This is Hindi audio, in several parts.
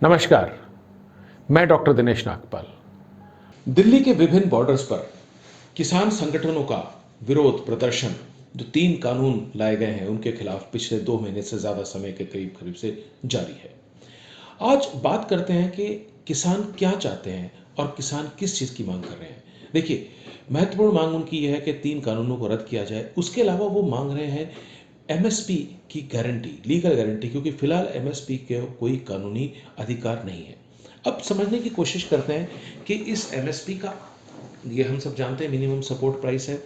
नमस्कार, मैं डॉक्टर दिनेश नागपाल। दिल्ली के विभिन्न बॉर्डर्स पर किसान संगठनों का विरोध प्रदर्शन, जो 3 कानून लाए गए हैं उनके खिलाफ पिछले 2 महीने से ज़्यादा समय के करीब से जारी है। आज बात करते हैं कि किसान क्या चाहते हैं और किसान किस चीज़ की मांग कर रहे हैं। देखिए, महत्वपूर्ण मांग उनकी यह है कि 3 कानूनों को रद्द किया जाए। उसके अलावा वो मांग रहे हैं एमएसपी की गारंटी, लीगल गारंटी, क्योंकि फिलहाल एमएसपी के कोई कानूनी अधिकार नहीं है। अब समझने की कोशिश करते हैं कि इस एमएसपी का, ये हम सब जानते हैं, मिनिमम सपोर्ट प्राइस है,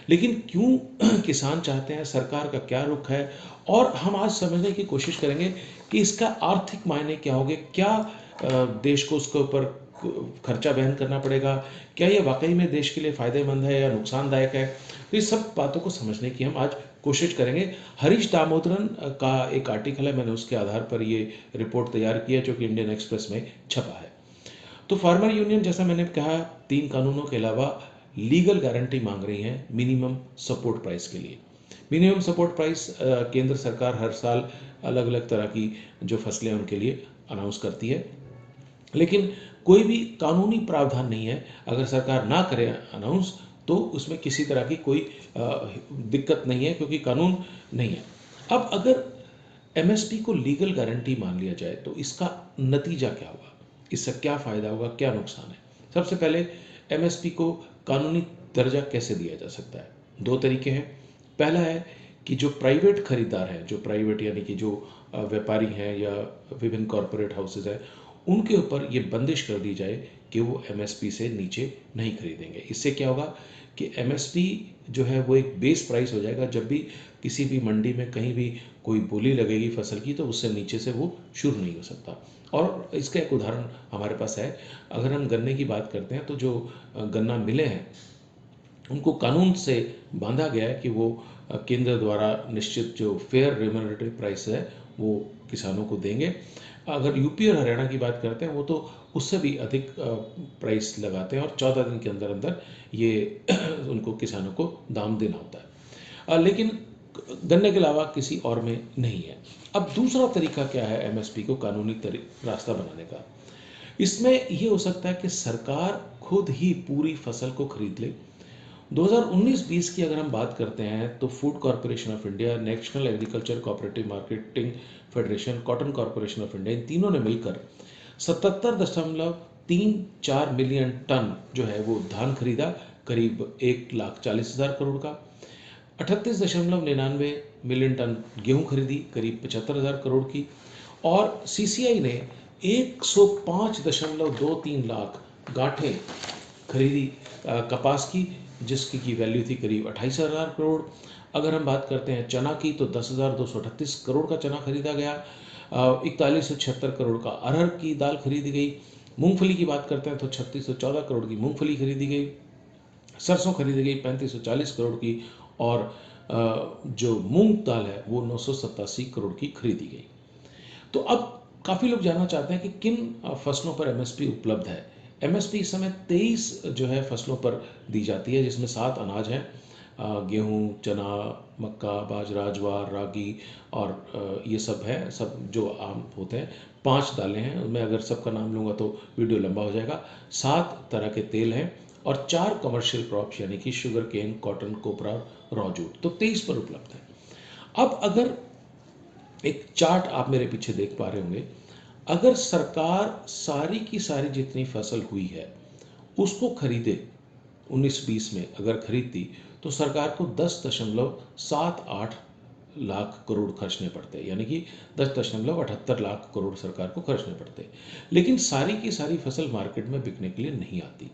लेकिन क्यों किसान चाहते हैं, सरकार का क्या रुख है, और हम आज समझने की कोशिश करेंगे कि इसका आर्थिक मायने क्या होंगे, क्या देश को उसके ऊपर खर्चा वहन करना पड़ेगा, क्या ये वाकई में देश के लिए फ़ायदेमंद है या नुकसानदायक है। तो इस सब बातों को समझने की हम आज कोशिश करेंगे। हरीश दामोदरन का एक आर्टिकल है, मैंने उसके आधार पर ये रिपोर्ट तैयार की है, जो कि इंडियन एक्सप्रेस में छपा है। तो फार्मर यूनियन, जैसा मैंने कहा, 3 कानूनों के अलावा लीगल गारंटी मांग रही है मिनिमम सपोर्ट प्राइस के लिए। मिनिमम सपोर्ट प्राइस केंद्र सरकार हर साल अलग अलग तरह की जो फसलें उनके लिए अनाउंस करती है, लेकिन कोई भी कानूनी प्रावधान नहीं है। अगर सरकार ना करे अनाउंस तो उसमें किसी तरह की कोई दिक्कत नहीं है, क्योंकि कानून नहीं है। अब अगर एमएसपी को लीगल गारंटी मान लिया जाए तो इसका नतीजा क्या होगा, इससे क्या फ़ायदा होगा, क्या नुकसान है। सबसे पहले, एमएसपी को कानूनी दर्जा कैसे दिया जा सकता है? 2 तरीके हैं। पहला है कि जो प्राइवेट खरीदार हैं, जो प्राइवेट यानी कि जो व्यापारी हैं या विभिन्न कॉरपोरेट हाउसेज हैं, उनके ऊपर ये बंदिश कर दी जाए कि वो एमएसपी से नीचे नहीं खरीदेंगे। इससे क्या होगा कि एमएसपी जो है वो एक बेस प्राइस हो जाएगा। जब भी किसी भी मंडी में कहीं भी कोई बोली लगेगी फसल की, तो उससे नीचे से वो शुरू नहीं हो सकता। और इसका एक उदाहरण हमारे पास है। अगर हम गन्ने की बात करते हैं, तो जो गन्ना मिले हैं उनको कानून से बांधा गया है कि वो केंद्र द्वारा निश्चित जो फेयर रेम्यूनरेटिव प्राइस है वो किसानों को देंगे। अगर यूपी और हरियाणा की बात करते हैं, वो तो उससे भी अधिक प्राइस लगाते हैं और 14 दिन के अंदर अंदर ये उनको किसानों को दाम देना होता है। लेकिन गन्ने के अलावा किसी और में नहीं है। अब दूसरा तरीका क्या है एमएसपी को कानूनी रास्ता बनाने का? इसमें ये हो सकता है कि सरकार खुद ही पूरी फसल को खरीद ले। 2019-20 की अगर हम बात करते हैं तो food corporation of India, national agriculture cooperative marketing federation, cotton corporation of India, इन तीनों ने मिलकर 77.34 मिलियन टन जो है वो धान खरीदा, करीब 1,40,000 करोड़ का। 38.99 मिलियन टन गेहूं खरीदी, करीब 75,000 करोड़ की। और सीसीआई ने 105.23 लाख गांठें खरीदी कपास की, जिसकी की वैल्यू थी करीब 28,000 करोड़। अगर हम बात करते हैं चना की, तो 10,238 करोड़ का चना खरीदा गया। 4176 करोड़ का अरहर की दाल खरीदी गई। मूंगफली की बात करते हैं तो 3614 करोड़ की मूंगफली खरीदी गई। सरसों खरीदी गई 3540 करोड़ की। और जो मूंग दाल है वो 987 करोड़ की खरीदी गई। तो अब काफ़ी लोग जानना चाहते हैं कि किन फसलों पर एमएसपी उपलब्ध है। एमएसपी इस समय 23 जो है फसलों पर दी जाती है, जिसमें 7 अनाज हैं, गेहूँ, चना, मक्का, बाजरा, ज्वार, रागी और ये सब है, सब जो आम होते हैं। 5 दालें हैं, मैं अगर सबका नाम लूँगा तो वीडियो लंबा हो जाएगा। 7 तरह के तेल हैं और 4 कमर्शियल क्रॉप्स यानी कि शुगर केन, कॉटन, कोपरा, रॉ जूट, तो 23 पर उपलब्ध है। अब अगर एक चार्ट आप मेरे पीछे देख पा रहे होंगे, अगर सरकार सारी की सारी जितनी फसल हुई है उसको खरीदे, 19-20 में अगर खरीदती, तो सरकार को 10.78 लाख करोड़ खर्चने पड़ते, यानी कि 10.78 लाख करोड़ सरकार को खर्चने पड़ते। लेकिन सारी की सारी फसल मार्केट में बिकने के लिए नहीं आती।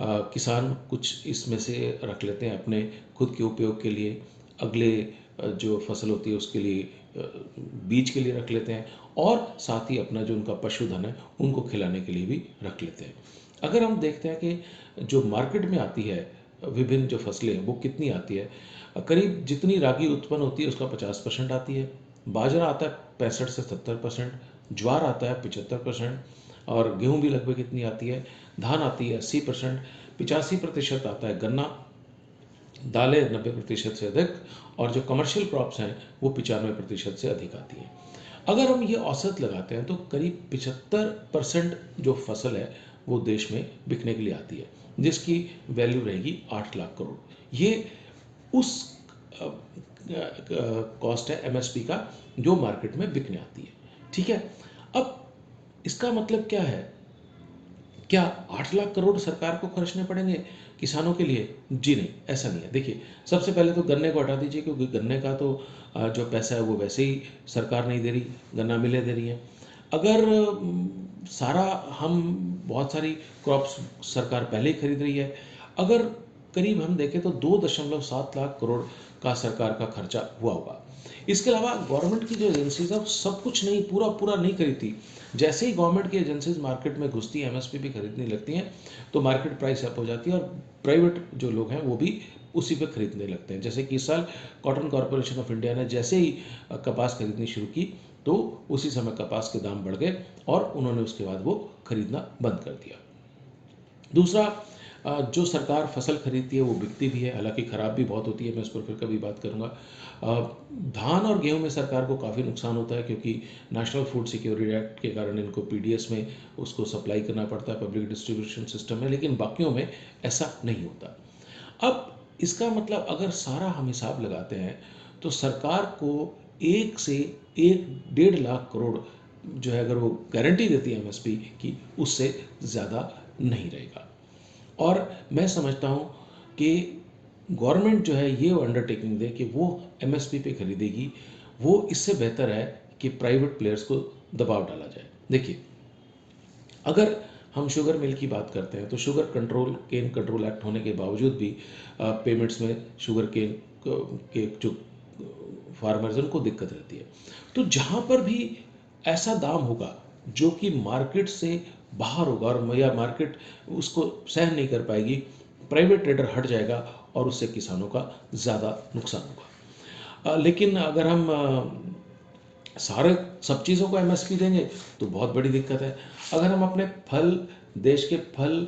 किसान कुछ इसमें से रख लेते हैं अपने खुद के उपयोग के लिए, अगले जो फसल होती है उसके लिए बीज के लिए रख लेते हैं, और साथ ही अपना जो उनका पशुधन है उनको खिलाने के लिए भी रख लेते हैं। अगर हम देखते हैं कि जो मार्केट में आती है विभिन्न जो फसलें, वो कितनी आती है, करीब जितनी रागी उत्पन्न होती है उसका 50% आती है। बाजरा आता है 65 से 70%, ज्वार आता है 75%, और गेहूं भी लगभग इतनी आती है। धान आती है 80%, 85% आता है गन्ना, दालें 90% से अधिक, और जो कमर्शियल क्रॉप्स हैं वो 95% से अधिक आती हैं। अगर हम ये औसत लगाते हैं तो करीब 75% जो फसल है वो देश में बिकने के लिए आती है, जिसकी वैल्यू रहेगी 8 लाख करोड़। ये उस कॉस्ट है एमएसपी का जो मार्केट में बिकने आती है। ठीक है, अब इसका मतलब क्या है? क्या 8 लाख करोड़ सरकार को खर्चने पड़ेंगे किसानों के लिए? जी नहीं, ऐसा नहीं है। देखिए, सबसे पहले तो गन्ने को हटा दीजिए, क्योंकि गन्ने का तो जो पैसा है वो वैसे ही सरकार नहीं दे रही, गन्ना मिलें दे रही हैं। अगर सारा हम बहुत सारी क्रॉप्स सरकार पहले ही खरीद रही है। अगर करीब हम देखें तो 2.7 लाख करोड़ का सरकार का खर्चा हुआ होगा। इसके अलावा गवर्नमेंट की जो एजेंसीज है वो सब कुछ नहीं, पूरा पूरा नहीं खरीदती। जैसे ही गवर्नमेंट की एजेंसीज मार्केट में घुसती हैं, एमएसपी भी खरीदने लगती हैं, तो मार्केट प्राइस अप हो जाती है और प्राइवेट जो लोग हैं वो भी उसी पे खरीदने लगते हैं। जैसे कि इस साल कॉटन कॉरपोरेशन ऑफ इंडिया ने जैसे ही कपास खरीदनी शुरू की, तो उसी समय कपास के दाम बढ़ गए और उन्होंने उसके बाद वो खरीदना बंद कर दिया। दूसरा, जो सरकार फसल खरीदती है वो बिकती भी है, हालांकि ख़राब भी बहुत होती है, मैं इस पर फिर कभी बात करूँगा। धान और गेहूं में सरकार को काफ़ी नुकसान होता है, क्योंकि नेशनल फूड सिक्योरिटी एक्ट के कारण इनको पीडीएस में उसको सप्लाई करना पड़ता है, पब्लिक डिस्ट्रीब्यूशन सिस्टम में, लेकिन बाकियों में ऐसा नहीं होता। अब इसका मतलब अगर सारा हम हिसाब लगाते हैं तो सरकार को 1 से 1.5 लाख करोड़ जो है, अगर वो गारंटी देती है एमएसपी की, उससे ज़्यादा नहीं रहेगा। और मैं समझता हूँ कि गवर्नमेंट जो है ये अंडरटेकिंग दे कि वो एमएसपी पे खरीदेगी, वो इससे बेहतर है कि प्राइवेट प्लेयर्स को दबाव डाला जाए। देखिए, अगर हम शुगर मिल की बात करते हैं तो शुगर कंट्रोल केन कंट्रोल एक्ट होने के बावजूद भी पेमेंट्स में शुगर केन के जो फार्मर्स हैं उनको दिक्कत रहती है। तो जहाँ पर भी ऐसा दाम होगा जो कि मार्केट से बाहर होगा और या मार्केट उसको सहन नहीं कर पाएगी, प्राइवेट ट्रेडर हट जाएगा और उससे किसानों का ज़्यादा नुकसान होगा। लेकिन अगर हम सारे सब चीज़ों को एमएसपी देंगे तो बहुत बड़ी दिक्कत है। अगर हम अपने फल, देश के फल,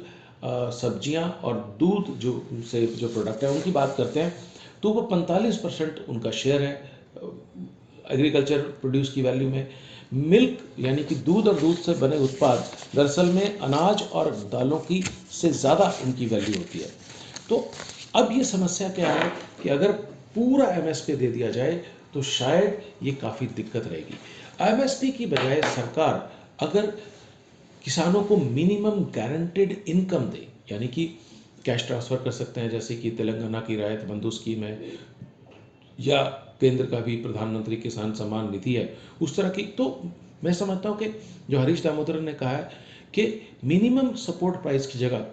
सब्जियां और दूध जो प्रोडक्ट है उनकी बात करते हैं, तो वो 45% उनका शेयर है एग्रीकल्चर प्रोड्यूस की वैल्यू में। मिल्क यानी कि दूध और दूध से बने उत्पाद दरअसल में अनाज और दालों की से ज़्यादा इनकी वैल्यू होती है। तो अब ये समस्या क्या है कि अगर पूरा एमएसपी दे दिया जाए तो शायद ये काफ़ी दिक्कत रहेगी। एमएसपी की बजाय सरकार अगर किसानों को मिनिमम गारंटेड इनकम दे, यानी कि कैश ट्रांसफ़र कर सकते हैं, जैसे कि तेलंगाना की रायत बंधु स्कीम है, या केंद्र का भी प्रधानमंत्री किसान सम्मान निधि है, उस तरह की, तो मैं समझता हूँ कि जो हरीश दामोदरन ने कहा है कि मिनिमम सपोर्ट प्राइस की जगह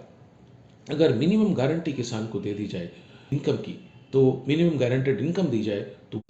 अगर मिनिमम गारंटी किसान को दे दी जाए इनकम की, तो मिनिमम गारंटेड इनकम दी जाए, तो